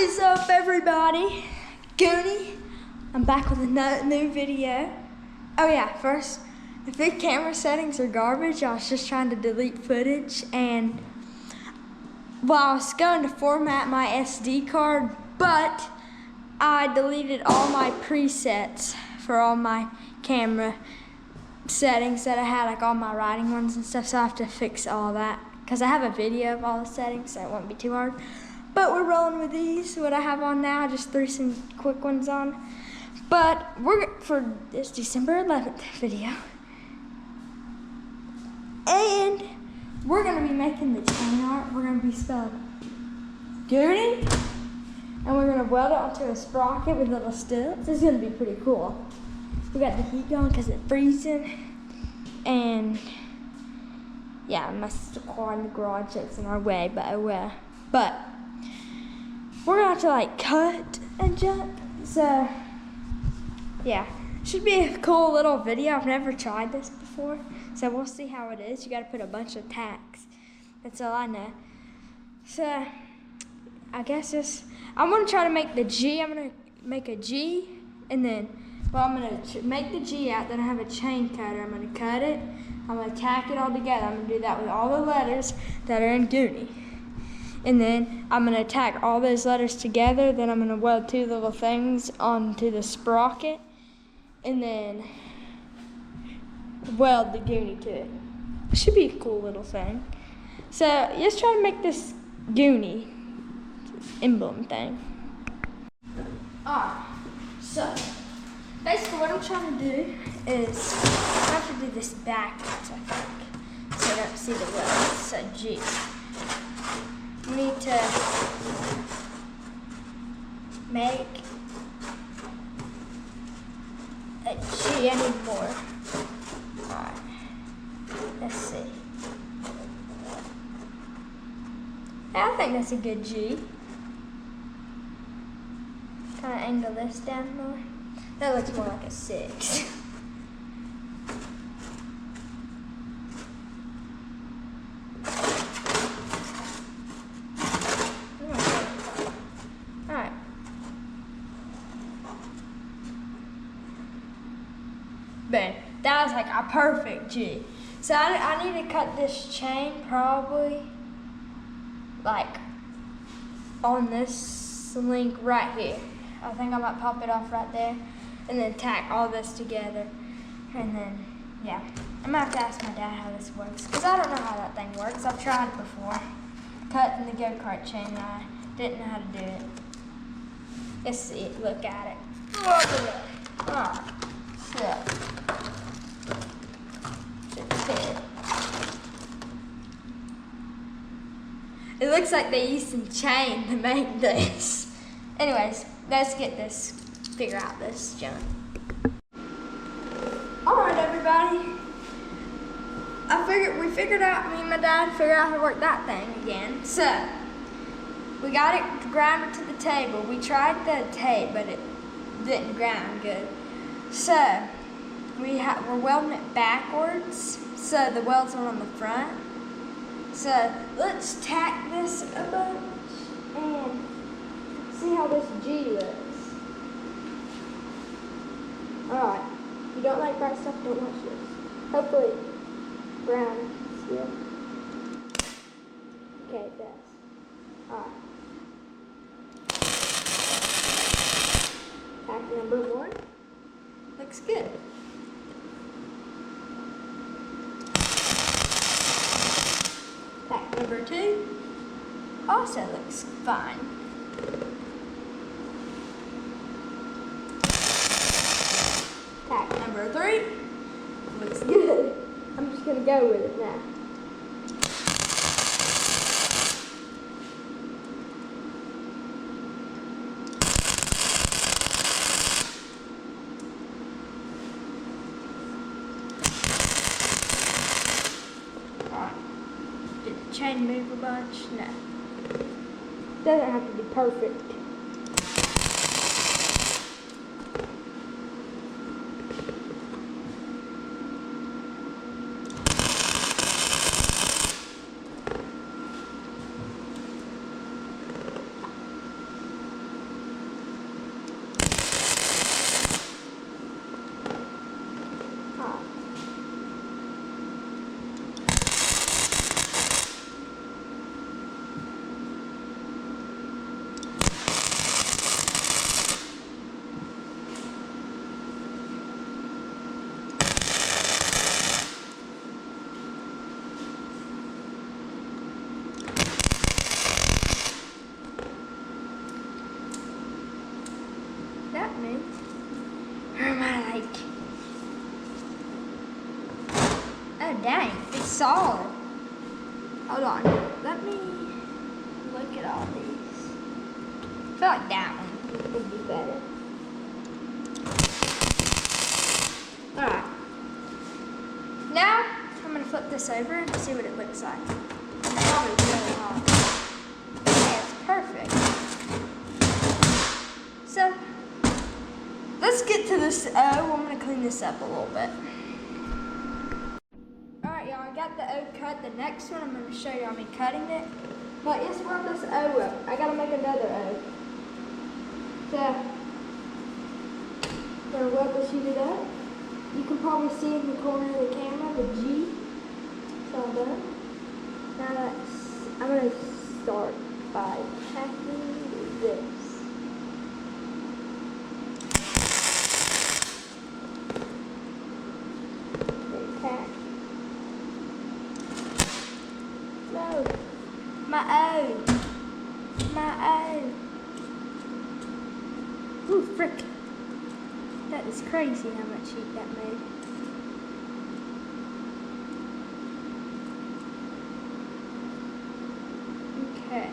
What is up, everybody? Goonie. I'm back with a new video. Oh yeah, first, if the camera settings are garbage, I was just trying to delete footage, and well, I was going to format my SD card, but I deleted all my presets for all my camera settings that I had, like all my writing ones and stuff, so I have to fix all that because I have a video of all the settings, so it won't be too hard. But we're rolling with these, what I have on now. I just threw some quick ones on. But for this December 11th video, and we're gonna be making the chain art. We're gonna be spelling Goonie, and we're gonna weld it onto a sprocket with little stilts. It's gonna be pretty cool. We got the heat going because it's freezing, and yeah, my car in the garage that's in our way, but oh well. But we're gonna have to like cut and jump, so yeah, should be a cool little video. I've never tried this before, so we'll see how it is. You gotta put a bunch of tacks. That's all I know. So I guess I'm gonna try to make the G. I'm gonna make a G, and then I'm gonna make the G out. Then I have a chain cutter. I'm gonna cut it. I'm gonna tack it all together. I'm gonna do that with all the letters that are in Goonie. And then I'm gonna tack all those letters together. Then I'm gonna weld two little things onto the sprocket, and then weld the Goonie to it. It should be a cool little thing. So let's try to make this Goonie emblem thing. Alright, so basically what I'm trying to do is I have to do this backwards, I think, so I don't see the weld. So G. You need to make a G anymore. Alright, let's see. Yeah, I think that's a good G. Kind of angle this down more. That looks more like a 6. Alright. Bang. That was like a perfect G. So I need to cut this chain probably like on this link right here. I think I might pop it off right there and then tack all this together. And then, yeah, I'm gonna have to ask my dad how this works because I don't know how that thing works. I've tried it before, cutting the go-kart chain, and I didn't know how to do it. Let's see it, look at it. Look at it. Alright, so, it looks like they used some chain to make this. Anyways, let's figure out this junk. Alright, everybody. We figured out, me and my dad figured out how to work that thing again. So, we got it grounded to the table. We tried the tape, but it didn't ground good. So, we're welding it backwards, so the welds are on the front. So, let's tack this a bunch and see how this G looks. Alright, if you don't like bright stuff, don't watch this. Hopefully, brown still. Okay, it does. Alright. Tack number 1. Looks good. Tack number 2 also looks fine. Tack number 3 looks good. I'm just gonna go with it now. Did the chain move a bunch? No. Doesn't have to be perfect. dang, it's solid. Hold on, let me look at all these. I feel like that one would be better. Alright. Now, I'm going to flip this over and see what it looks like. It's probably really hot. Yeah, it's perfect. So, let's get to this O. I'm going to clean this up a little bit. Alright, y'all, I got the O cut. The next one, I'm going to show y'all me cutting it. But let's weld this O up. I got to make another O. So, I'm going to weld this unit up. You can probably see in the corner of the camera the G. It's all done. Now I'm going to start by packing this. Pack. No. My O. My O. Ooh, frick. That is crazy how much heat that made. Okay.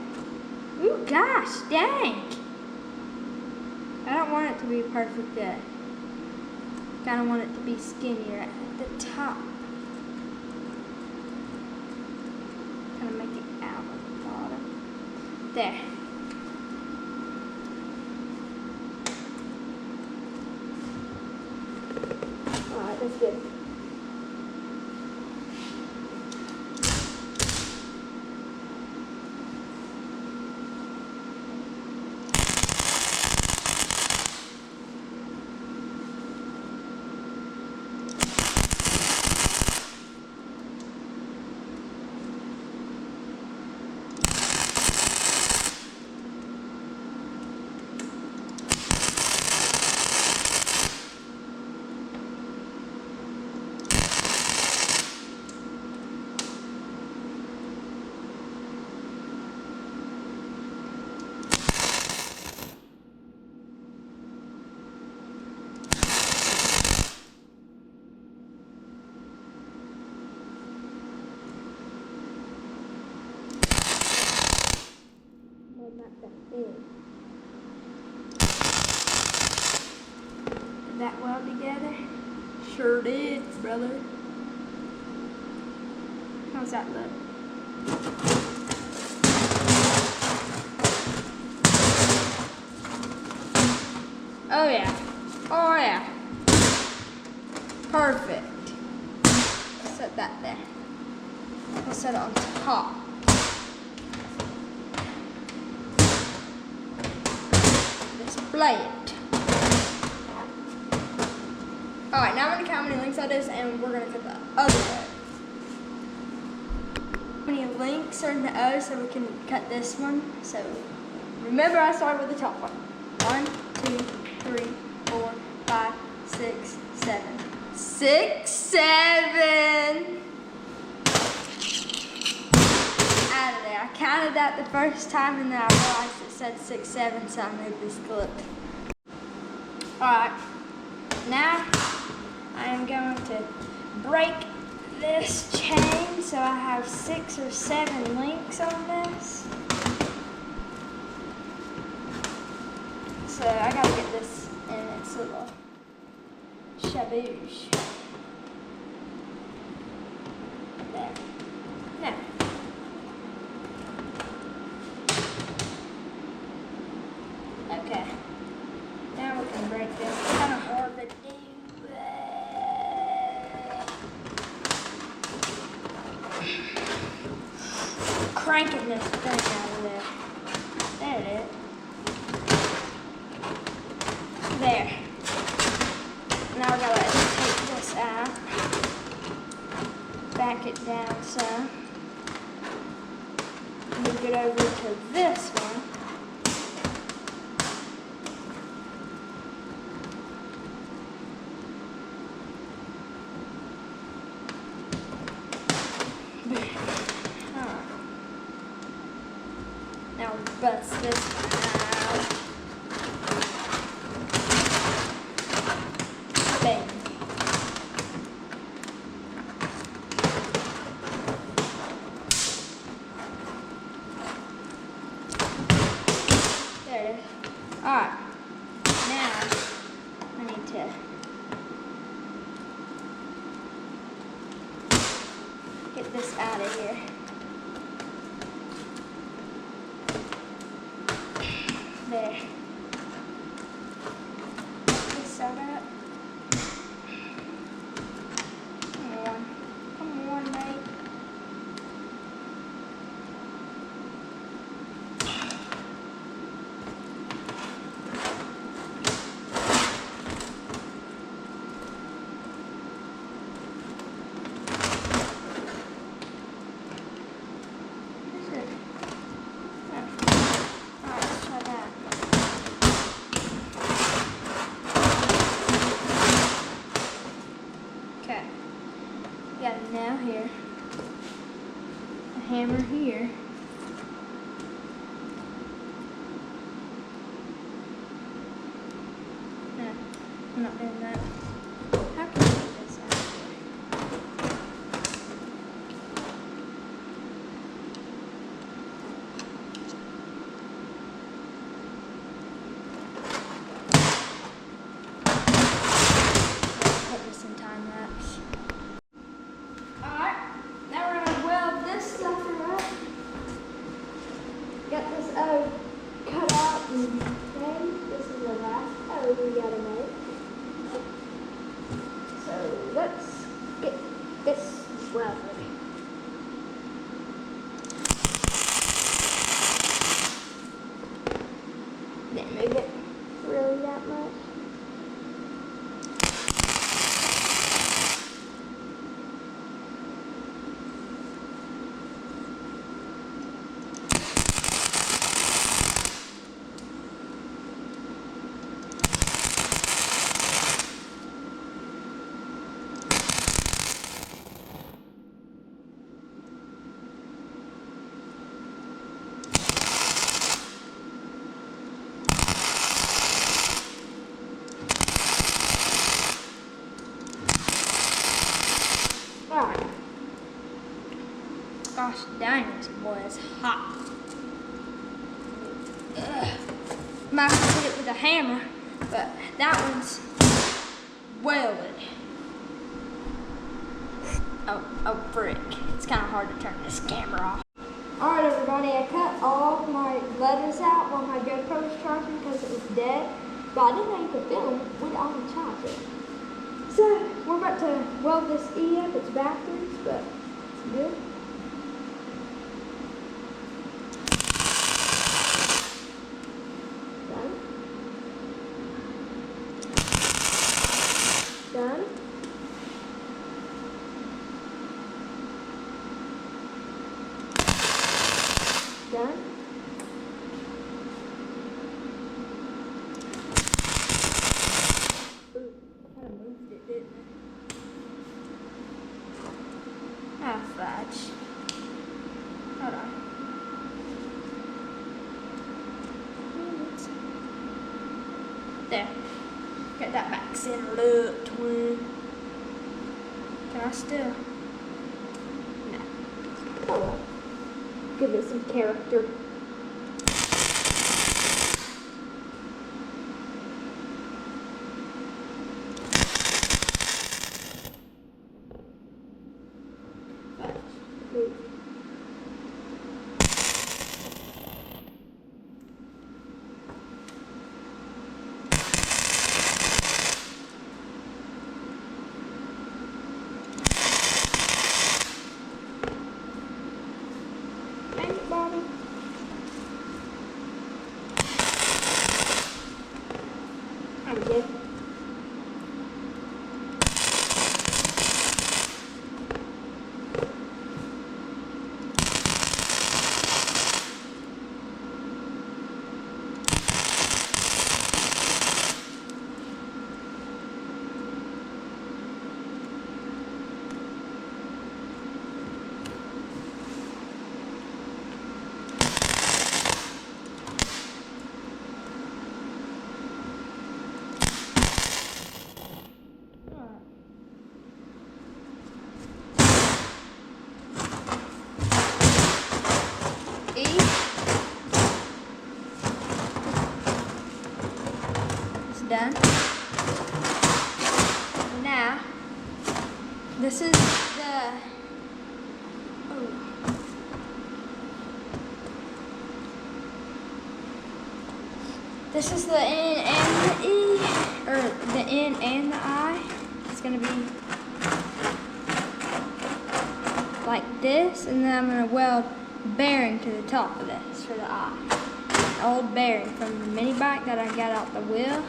Ooh, gosh, dang. I don't want it to be a perfect day. Kind of want it to be skinnier at the top. Kind of make it out at the bottom. There. Alright, that's good. Did that weld together? Sure did, brother. How's that look? Oh yeah. Oh yeah. Perfect. Set that there. We'll set it on top. Display it. Alright, now I'm going to count how many links that is, and we're going to cut the other O. How many links are in the O so we can cut this one? So, remember I started with the top one. 1, 2, 3, 4, 5, 6, 7. 6, 7! Out of there. I counted that the first time, and then I realized it said 6, 7, so I moved this clip. Alright, now I am going to break this chain so I have 6 or 7 links on this. So I gotta get this in its little shaboosh. There. Now. Okay. Now we can break this. It's kind of hard to do. Cranking this thing out of there. There it is. There. Now we gotta take this out. Back it down some. Move it over to this one. Now bust this one out. Bang. There it is. Alright. Now, I need to get this out of here. There. This out up. Come on, mate. Got a nail here, a hammer here, no, I'm not doing that. How can I get this out of here? Put this in time lapse. Got this O cut out and made. This is the last O we gotta make. So let's get this welded. Didn't move it really that much. Alright. Gosh dang, this boy is hot. Ugh. Might have to hit it with a hammer, but that one's welded. Oh, frick. It's kind of hard to turn this camera off. Alright everybody, I cut all my letters out while my GoPro was charging because it was dead. But I didn't know you could film without a charger. So, we're about to weld this E up. It's backwards, but it's good. Done. Done. Done. Ah, fudge. Hold on. There. Get that back centered up, twin. Can I still? No. Oh well. Give it some character. Bobby. There we go. This is the N and the E, or the N and the I. It's gonna be like this, and then I'm gonna weld bearing to the top of this for the I. An old bearing from the mini bike that I got out the wheel.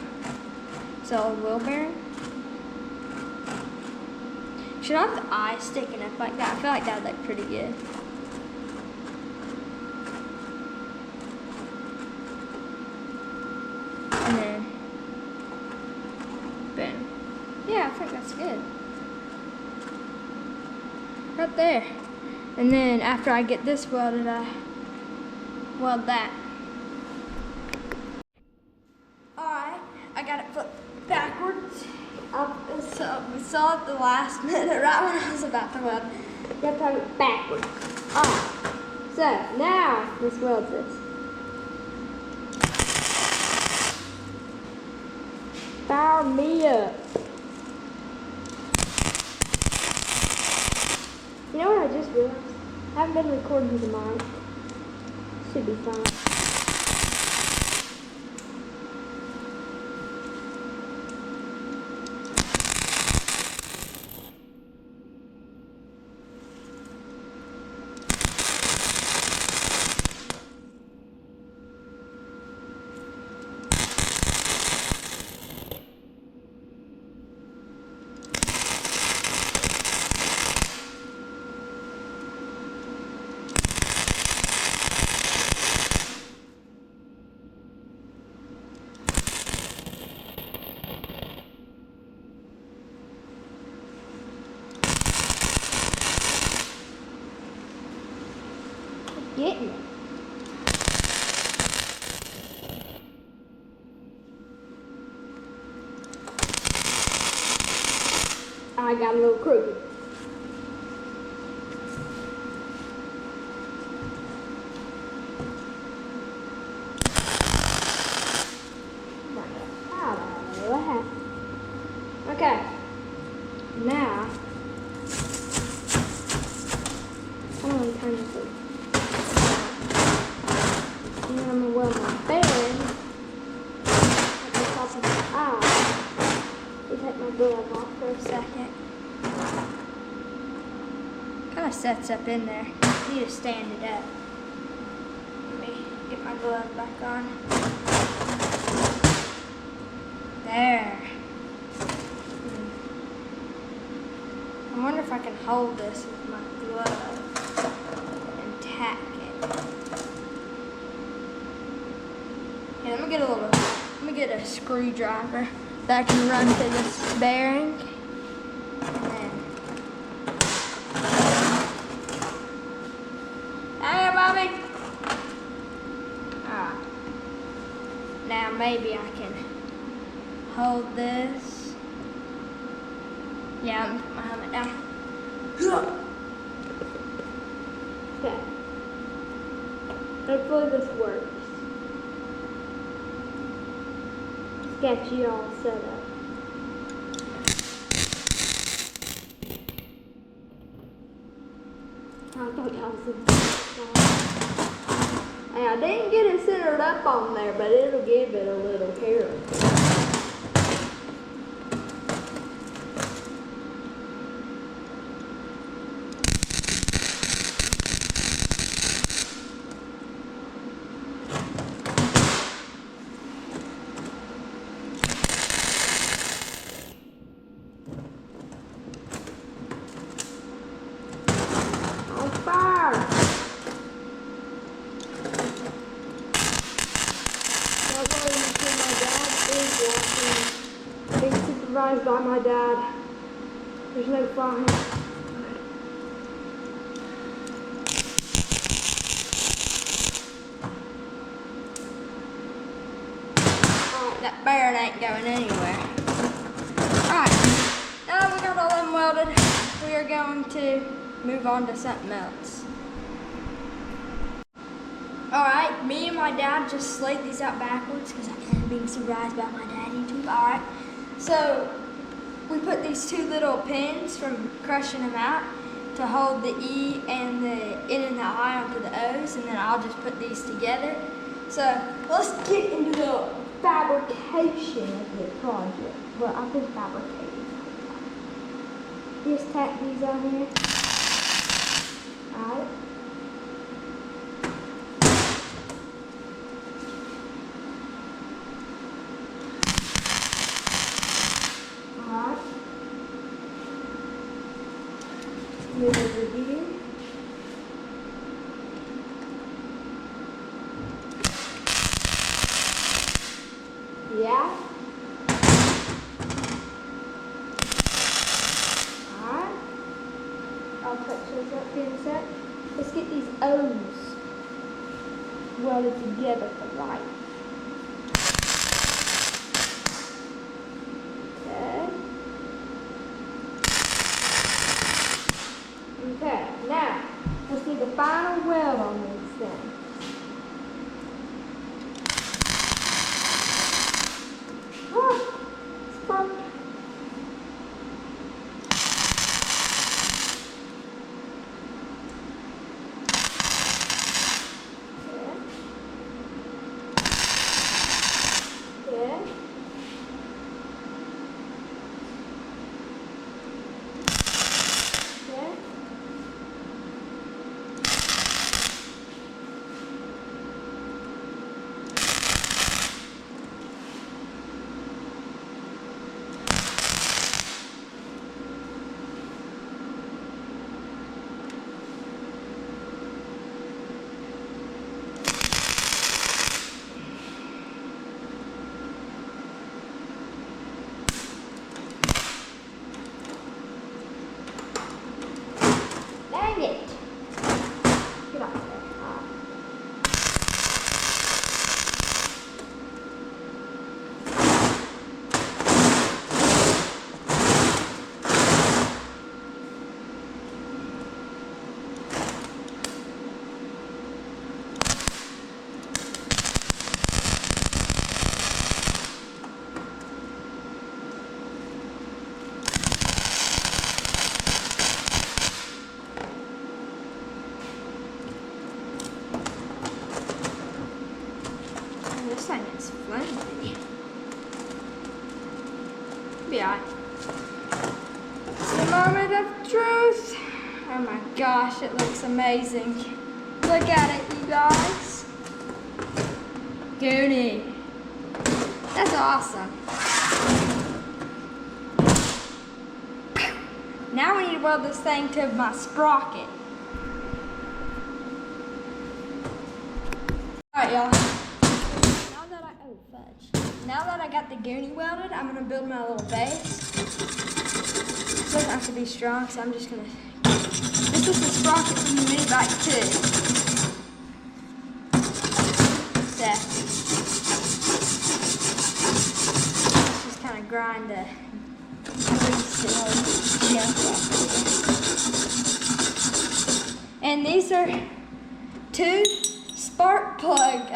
It's an old wheel bearing. Should I have the eye sticking up like that? I feel like that would look pretty good. And then, boom. Yeah, I think that's good. Right there. And then after I get this welded, I weld that. Alright, I got it flipped backwards. We saw it the last minute, right when I was about to weld. You have to have it backwards. Alright, so now let's weld this. Fire me up. You know what I just realized? I haven't been recording with the mic. Should be fine. Getting it. I got a little crooked. Okay. Now, I don't want to turn this over. And then I'm going to weld my bearing at the top of the eye. Let me take my glove off for a second. Kind of sets up in there. I need to stand it up. Let me get my glove back on. There. I wonder if I can hold this with my glove and tack it. Yeah, let me get a screwdriver that I can run to this bearing. And then, hey, Bobby. Alright. Now maybe I can hold this. Yeah, I'm gonna put my helmet down. Okay. Hopefully this works. Get you all set up. I thought that was a hey, I didn't get it centered up on there, but it'll give it a little character. Supervised by my dad. There's no fire. Alright, that bearing ain't going anywhere. Alright, now we got all them welded, we are going to move on to something else. Alright, me and my dad just slayed these out backwards because I'm being supervised by my dad YouTube. Alright. So, we put these two little pins from crushing them out to hold the E and the N and the I onto the O's, and then I'll just put these together. So, let's get into the fabrication of the project. Well, I've been fabricating. Just tack these on here. Alright. Alright. Move over here. Yeah. Alright. I'll touch those up here in a sec. Let's get these O's welded together for life. Okay. Okay, now let's do the final weld on these things. Dang it! Get off there. This thing is flimsy. Be alright. It's the moment of truth. Oh my gosh, it looks amazing. Look at it, you guys. Goonie. That's awesome. Now we need to weld this thing to my sprocket. Alright, y'all. Now that I got the Goonie welded, I'm going to build my little base. It doesn't have to be strong, so I'm just going to... This is the sprocket from the minibike too. So, just kind of grind the grease and and these are two spark plug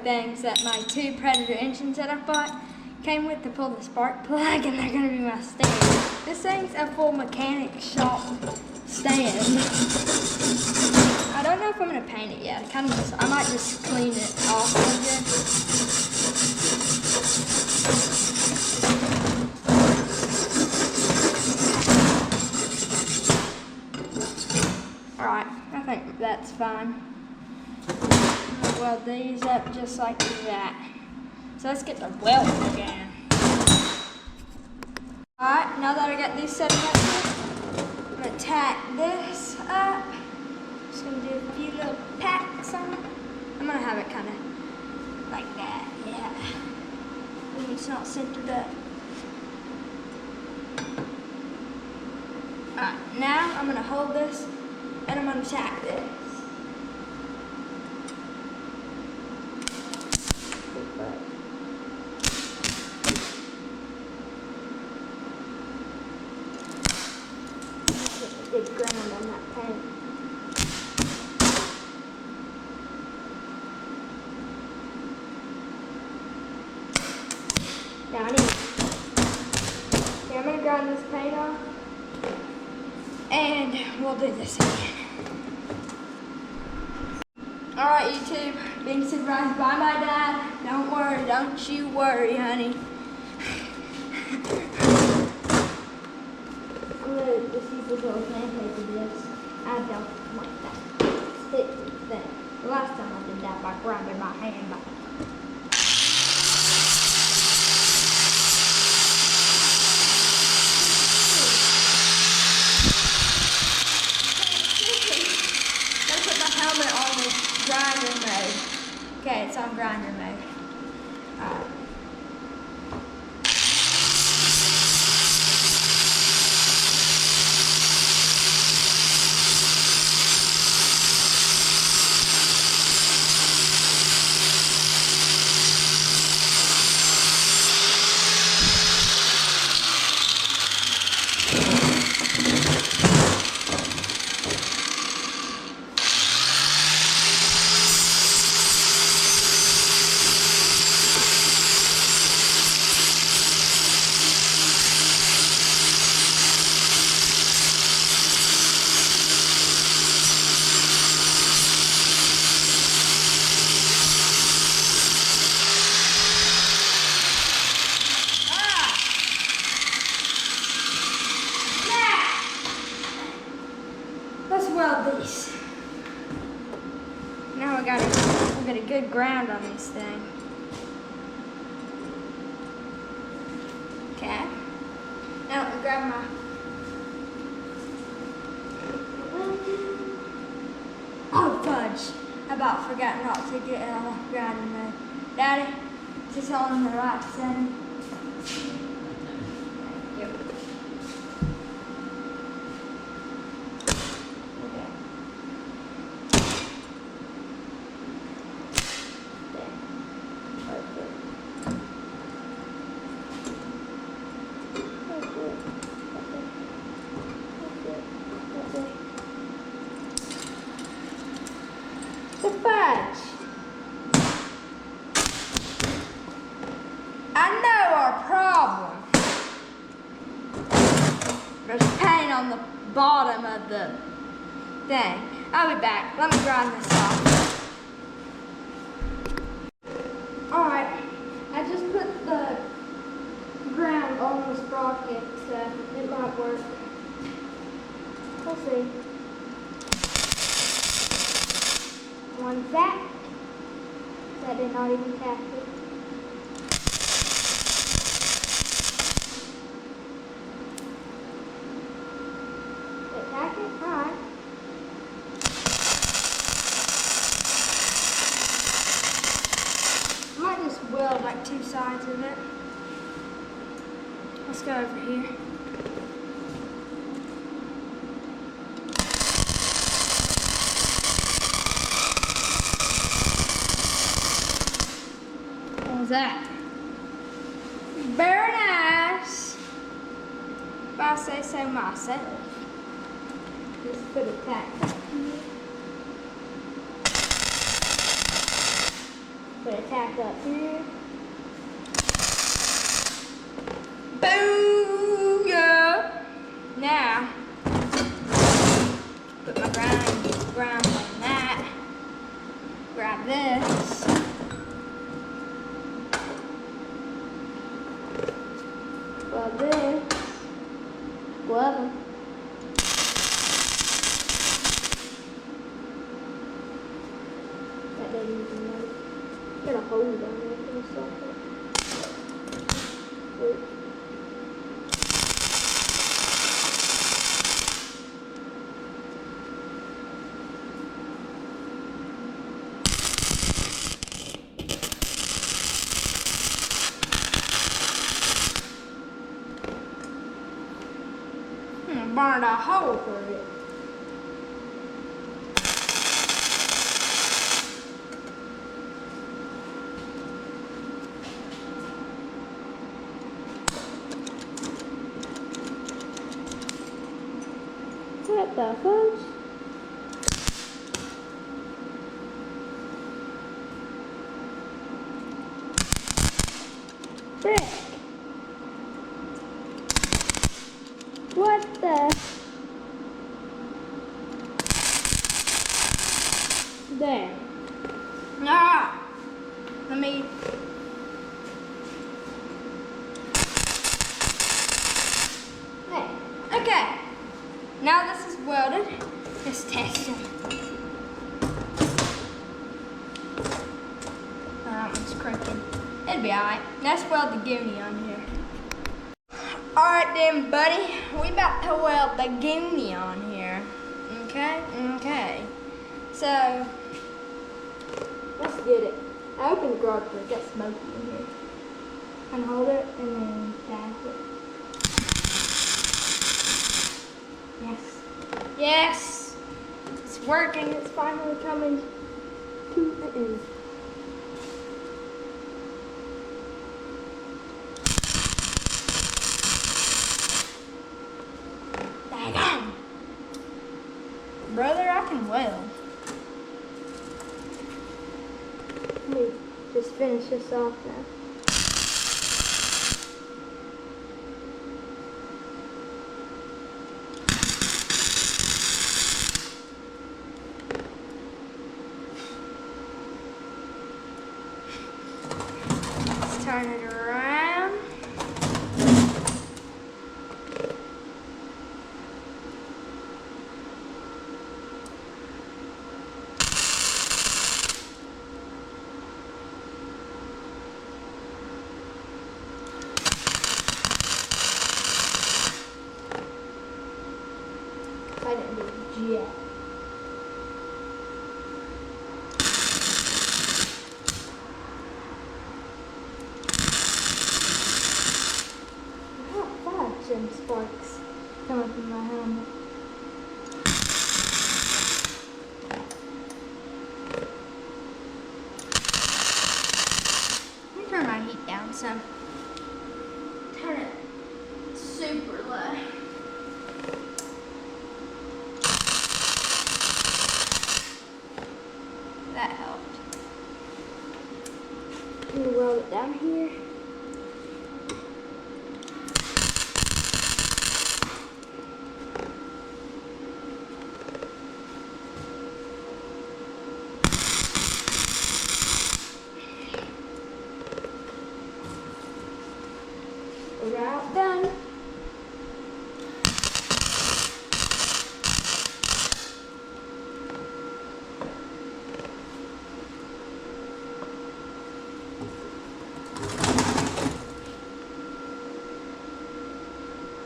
things that my two Predator engines that I bought came with to pull the spark plug, and they're gonna be my stand. This thing's a full mechanic shop stand. I don't know if I'm gonna paint it yet. I might just clean it off again. Alright, I think that's fine. Weld these up just like that. So let's get the weld again. Alright, now that I got these set up, I'm going to tack this up. Just going to do a few little packs on it. I'm going to have it kind of like that, yeah. And it's not centered up. Alright, now I'm going to hold this and I'm going to tack this. Big ground on that paint. Now I need. Okay, I'm gonna grind this paint off, and we'll do this again. Alright, YouTube, being supervised by my dad. Don't you worry, honey. I'm gonna just use this little pancake to this. I don't like that stick thing. The last time I did that by grabbing my hand back. Gotta put my helmet on this grinder mode. Okay, it's on grinder mode. Alright. Let's weld these. Now we got a good ground on this thing. Okay. Now I'm gonna grab my fudge. I about forgot not to get it on the ground in there. Daddy, is this all in the right setting? Yep. The fudge. I know our problem. There's paint on the bottom of the thing. I'll be back. Let me grind this off. Alright, I just put the ground on the sprocket, so it might work. We'll see. One that did not even catch it. Attack it? Alright. I might just weld like two sides of it. Let's go over here. That very nice, if I say so myself. Just put a tack up here. Put a tack up here. Booyah! Now put my ground on that. Grab this. Well, this, whatever. That doesn't even work. Got a hole down there for a socket. Burned a hole through it. What the fudge? Frick. What the? There. Ah, let me. There. Okay. Now this is welded. Let's test it. That one's crooked. It'll be alright. Let's weld the Goonie on here. Alright then, buddy. We about to weld the Goonie on here. Okay? Okay. So, let's get it. I opened the garage door. It got smoky in here. And hold it and then tap it. Yes. Yes! It's working. It's finally coming to the end. Daggone! Brother, I can weld. Let me just finish this off now. Let's turn it around. I didn't do jack. I have 5 gem sparks coming from my helmet. Let me turn my heat down some. Turn it super low. That helped. I'm gonna weld it down here. Route done.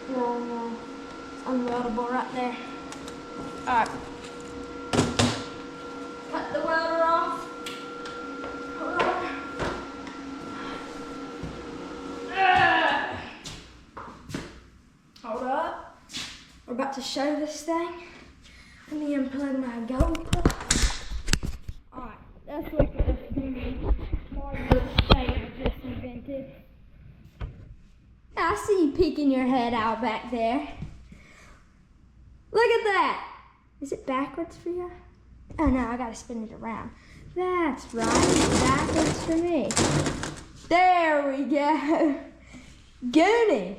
No, it's unweldable right there. Alright. Cut the welder off. Hold on. Hold up. We're about to show this thing. Let me unplug my gold plug. Alright, let's look at this thing. Marvelous thing I just invented. I see you peeking your head out back there. Look at that. Is it backwards for you? Oh no, I gotta spin it around. That's right, it's backwards for me. There we go. Goonie.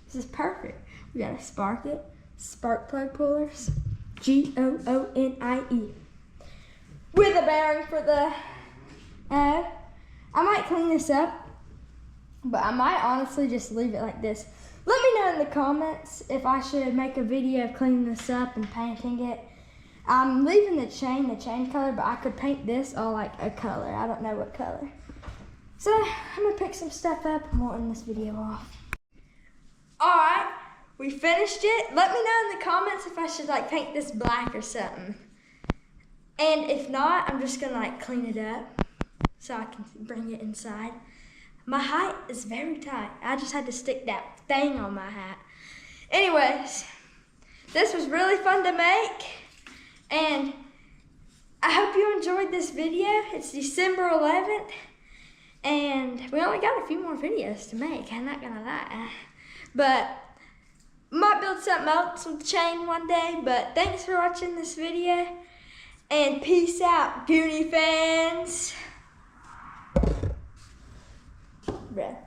This is perfect. We got a sprocket, spark plug pullers, Goonie. With a bearing for the I might clean this up. But I might honestly just leave it like this. Let me know in the comments if I should make a video of cleaning this up and painting it. I'm leaving the chain color, but I could paint this all like a color. I don't know what color. So I'm gonna pick some stuff up and we'll end this video off. Alright, we finished it. Let me know in the comments if I should like paint this black or something. And if not, I'm just gonna like clean it up so I can bring it inside. My hat is very tight. I just had to stick that thing on my hat. Anyways, this was really fun to make. And I hope you enjoyed this video. It's December 11th. And we only got a few more videos to make. I'm not gonna lie. But might build something else with the chain one day. But thanks for watching this video. And peace out, Goonie fans. Breath.